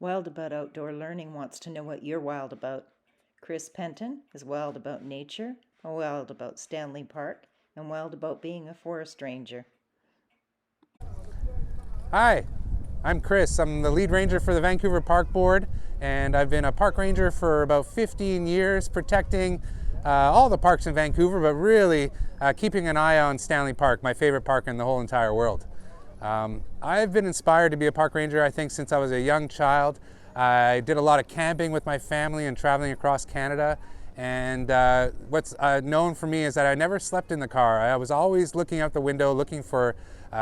Wild About Outdoor Learning wants to know what you're wild about. Chris Penton is wild about nature, wild about Stanley Park, and wild about being a forest ranger. Hi, I'm Chris. I'm the lead ranger for the Vancouver Park Board, and I've been a park ranger for about 15 years, protecting all the parks in Vancouver, but really keeping an eye on Stanley Park, my favorite park in the whole entire world. I've been inspired to be a park ranger, I think, since I was a young child. I did a lot of camping with my family and traveling across Canada. And what's known for me is that I never slept in the car. I was always looking out the window, looking for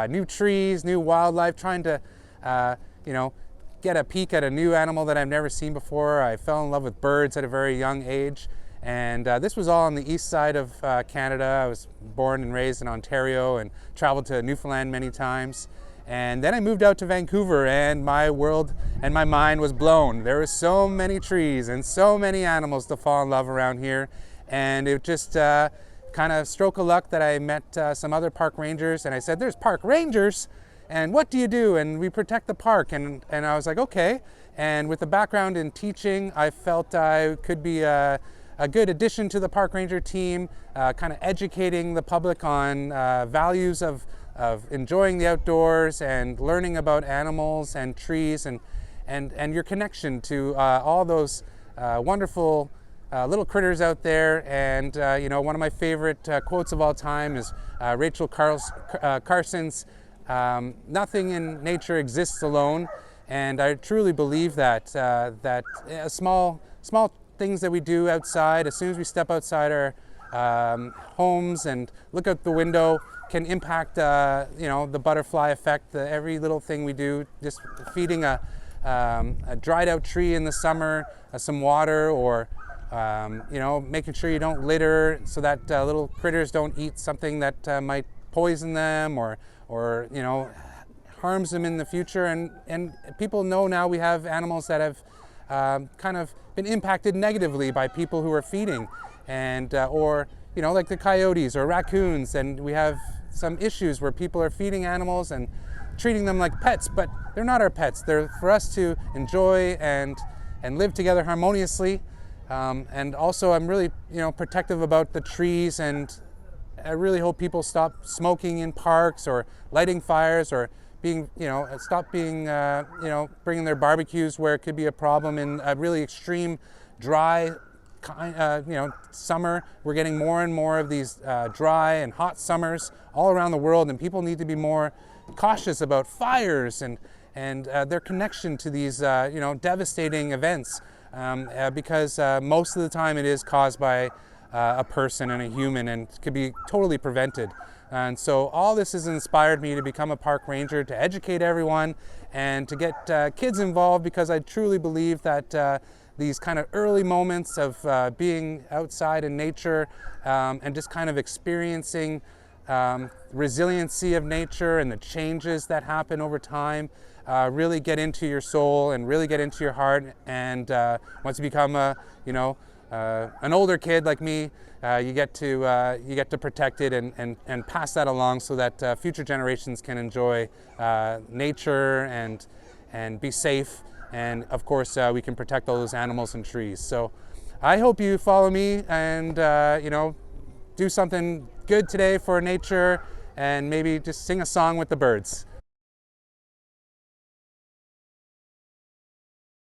new trees, new wildlife, trying to, get a peek at a new animal that I've never seen before. I fell in love with birds at a very young age. And this was all on the east side of Canada. I was born and raised in Ontario and traveled to Newfoundland many times. And then I moved out to Vancouver, and my world and my mind was blown. There were so many trees and so many animals to fall in love around here. And it just kind of stroke of luck that I met some other park rangers, and I said, "There's park rangers, and what do you do?" And we protect the park. And I was like, okay. And with a background in teaching, I felt I could be a good addition to the park ranger team, kind of educating the public on values of enjoying the outdoors and learning about animals and trees and your connection to all those wonderful little critters out there. And one of my favorite quotes of all time is Rachel Carson's, "Nothing in nature exists alone." And I truly believe that small things that we do outside, as soon as we step outside our homes and look out the window, can impact the butterfly effect. Every little thing we do, just feeding a dried out tree in the summer some water, or making sure you don't litter so that little critters don't eat something that might poison them or harms them in the future. And people know now we have animals that have kind of been impacted negatively by people who are feeding, and like the coyotes or raccoons. And we have some issues where people are feeding animals and treating them like pets, but they're not our pets. They're for us to enjoy and live together harmoniously. And also, I'm really protective about the trees, and I really hope people stop smoking in parks or lighting fires, or stop being bringing their barbecues where it could be a problem in a really extreme dry summer. We're getting more and more of these dry and hot summers all around the world, and people need to be more cautious about fires and their connection to these devastating events, because most of the time it is caused by a person and a human, and could be totally prevented. And so all this has inspired me to become a park ranger, to educate everyone and to get kids involved, because I truly believe that these kind of early moments of being outside in nature and just kind of experiencing resiliency of nature and the changes that happen over time really get into your soul and really get into your heart. And once you become an older kid like me, you get to protect it and pass that along, so that future generations can enjoy nature and be safe. And of course, we can protect all those animals and trees. So I hope you follow me and do something good today for nature, and maybe just sing a song with the birds.